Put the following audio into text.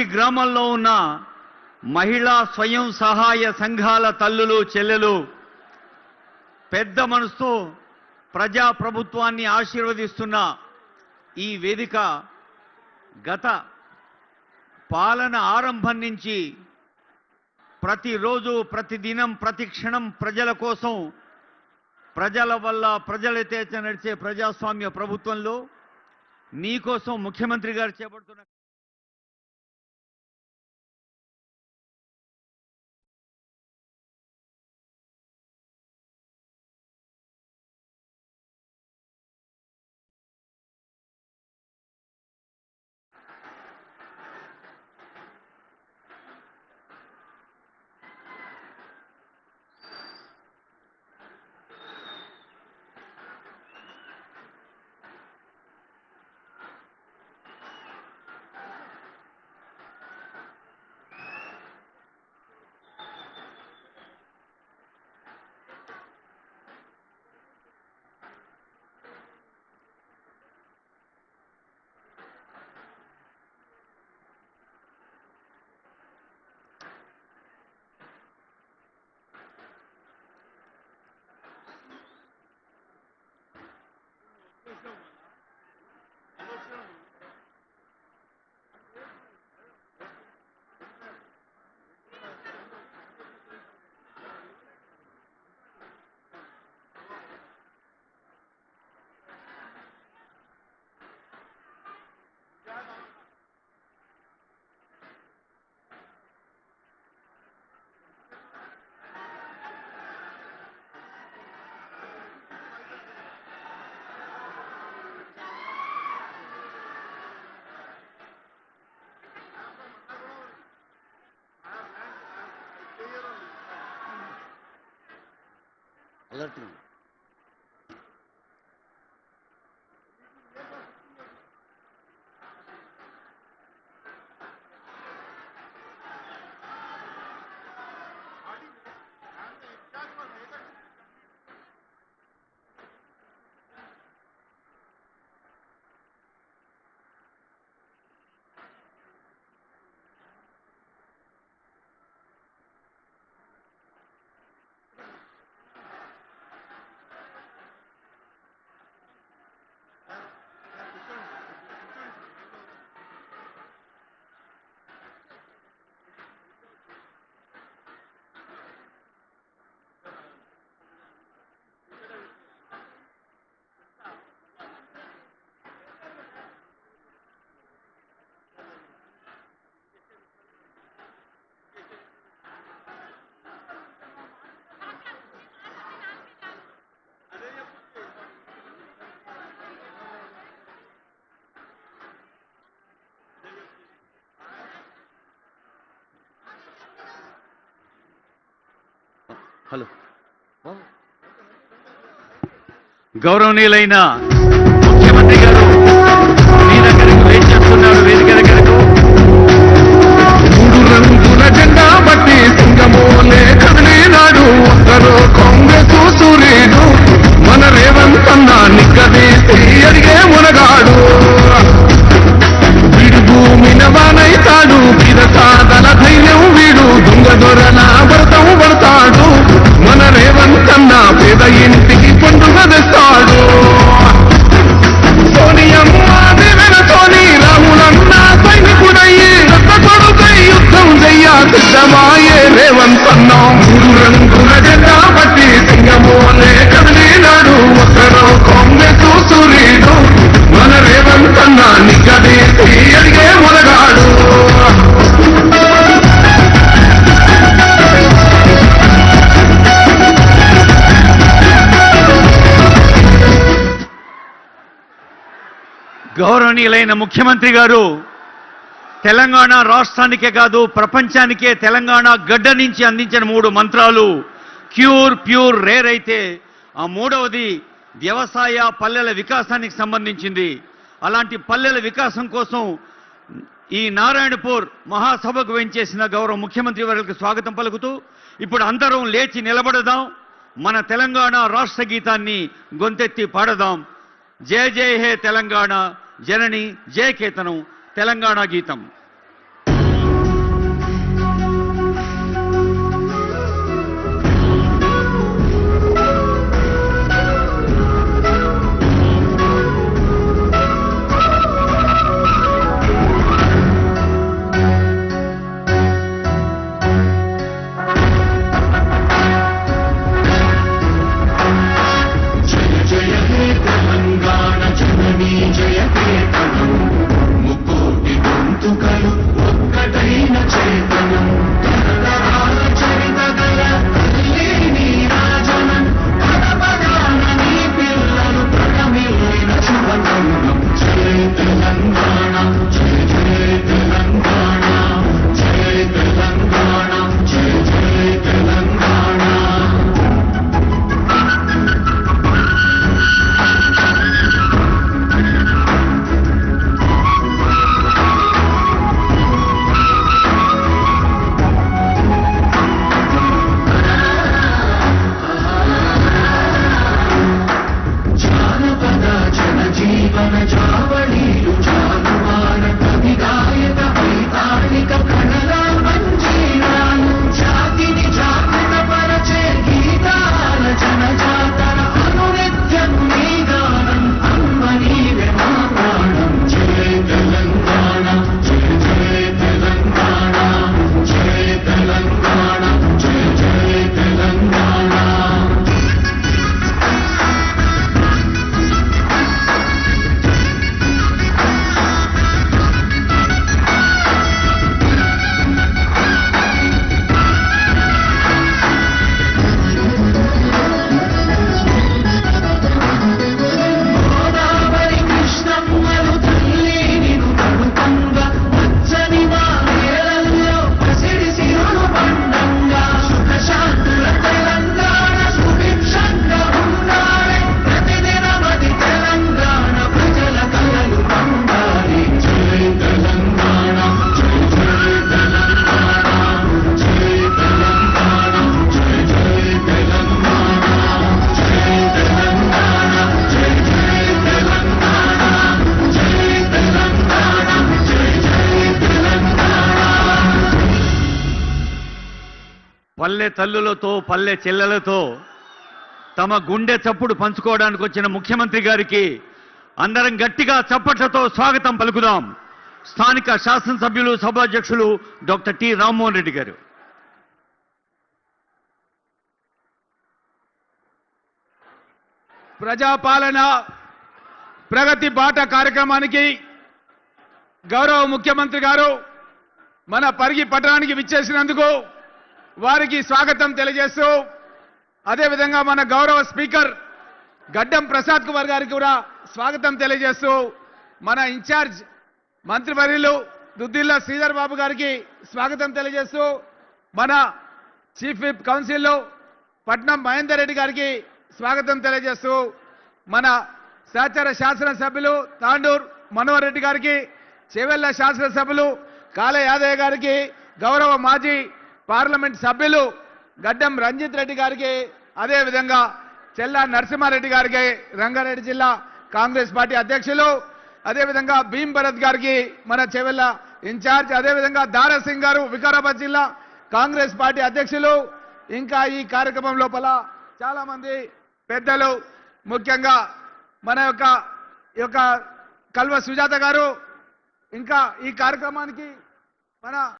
ఈ గ్రామంలో ఉన్న మహిళా స్వయం సహాయ సంఘాల తల్లులు చెల్లెలు పెద్ద మనసుతో ప్రజా ప్రభుత్వాన్ని ఆశీర్వదిస్తున్న ఈ వేదిక గత పాలన ఆరంభం నుంచి ప్రతిరోజు ప్రతిదినం ప్రతి క్షణం ప్రజల కోసం ప్రజల వల్ల ప్రజలైతే నడిచే ప్రజాస్వామ్య ప్రభుత్వంలో నీకోసం ముఖ్యమంత్రి గారు చేపడుతున్న अलर्ट హలో గౌరవనీయులైన ముఖ్యమంత్రి గారు మీ దగ్గరకు వెయిట్ చేస్తున్నారు వేదిక దగ్గరకు. మూడు రంగుల జెండా బట్టి సింగమోలే కదిలినాడు ఒక్కరో కాంగ్రెస్ సూర్యుడు మన రేవంత్ అన్న నిక్కదీసి అడిగే మునగాడు వీడు భూమి నవానైతాడు పిరసాదల ధైర్యం వీడు దొంగ దొరల వ్రతం పడతాడు మన రేవంత్ అన్న పేద ఇంటికి పండుగ తెస్తాడు సోనియమ్మ దివెనతోని రాహులన్న సైనికుడయ్యి రక్త కొడుకై యుద్ధం చెయ్య సిద్ధమాయే రేవంత్ అన్న మూడు రంగుల జెండా బట్టి సింగమోలే కదిలినాడు ఒక్కరో కాంగ్రెస్ సూర్యుడు మన రేవంత్ అన్న నిగ్గదీసి అడిగే మొనగాడు గౌరవనీయులైన ముఖ్యమంత్రి గారు తెలంగాణ రాష్ట్రానికే కాదు ప్రపంచానికే తెలంగాణ గడ్డ నుంచి అందించిన 3 మంత్రాలు క్యూర్ ప్యూర్ రేర్ అయితే ఆ మూడవది వ్యవసాయ పల్లెల వికాసానికి సంబంధించింది. అలాంటి పల్లెల వికాసం కోసం ఈ నారాయణపూర్ మహాసభకు వెంచేసిన గౌరవ ముఖ్యమంత్రి వర్యులకు స్వాగతం పలుకుతూ ఇప్పుడు అందరం లేచి నిలబడదాం, మన తెలంగాణ రాష్ట్ర గీతాన్ని గొంతెత్తి పాడదాం. జయ జయ హే తెలంగాణ జనని జయ కేతనం తెలంగాణ గీతం. చేతనం తరతరాల చరిత గల తల్లి నీరాజనం పదపదాన నీ పిల్లలు ప్రణమిల్లిన శుభతరుణం జై తెలంగాణ జై జై తెలంగాణ జై తెలంగాణ జై జై తెలంగాణ జానపద జనజీవన జావళీలు జానువార కవి గాయక వైతాళిక ప్రణల మంజీరాలు జాతిని జాగృతపరచే గీతాల జనజాతర అనునిత్యం నీ గానం అమ్మ నీవే మా ప్రాణం జై తెలంగాణ జై జై తెలంగాణ జై తెలంగాణ జై జై తెలంగాణ గోదావరి కృష్ణమ్మలు తల్లి నిన్ను కడుపంగా పచ్చని వారేళ్లలో పసిడి సిరులు పండంగా సుఖశాంతుల తెలంగాణ సుభిక్షంగా ఉండాలి ప్రతిదినమది తెలంగాణ ప్రజల కలలు పండాలి జై తెలంగాణ జై జై తెలంగాణ జై తెలంగాణ జై జై తెలంగాణ జై తెలంగాణ జై జై తెలంగాణ జై తెలంగాణ జై జై తెలంగాణ పల్లె తల్లులతో పల్లె చెల్లెలతో తమ గుండె చప్పుడు పంచుకోవడానికి వచ్చిన ముఖ్యమంత్రి గారికి అందరం గట్టిగా చప్పట్లతో స్వాగతం పలుకుదాం. స్థానిక శాసనసభ్యులు సభాధ్యక్షులు డాక్టర్ టి రామ్మోహన్ రెడ్డి గారు. ప్రజాపాలన ప్రగతి బాట కార్యక్రమానికి గౌరవ ముఖ్యమంత్రి గారు మన పరిగి పట్టణానికి విచ్చేసినందుకు వారికి స్వాగతం తెలియజేస్తూ అదేవిధంగా మన గౌరవ స్పీకర్ గడ్డం ప్రసాద్ కుమార్ గారికి కూడా స్వాగతం తెలియజేస్తూ మన ఇన్ఛార్జ్ మంత్రివర్యులు దుద్దిల్ల శ్రీధర్ బాబు గారికి స్వాగతం తెలియజేస్తూ మన చీఫ్ విప్ కౌన్సిల్ పట్నం మహేందర్ రెడ్డి గారికి స్వాగతం తెలియజేస్తూ మన సహచర శాసనసభ్యులు తాండూర్ మనోహర్ రెడ్డి గారికి చేవెళ్ల శాసనసభ్యులు కాళ యాదయ్య గారికి గౌరవ మాజీ పార్లమెంట్ సభ్యులు గడ్డం రంజిత్ రెడ్డి గారికి అదేవిధంగా చెల్లా నరసింహారెడ్డి గారికి రంగారెడ్డి జిల్లా కాంగ్రెస్ పార్టీ అధ్యక్షులు అదేవిధంగా భీమ్ భరత్ గారికి మన చెవెళ్ల ఇన్ఛార్జ్ అదేవిధంగా దారా సింగ్ గారు వికారాబాద్ జిల్లా కాంగ్రెస్ పార్టీ అధ్యక్షులు ఇంకా ఈ కార్యక్రమం లోపల చాలా మంది పెద్దలు ముఖ్యంగా మన యొక్క కల్వ సుజాత గారు ఇంకా ఈ కార్యక్రమానికి మన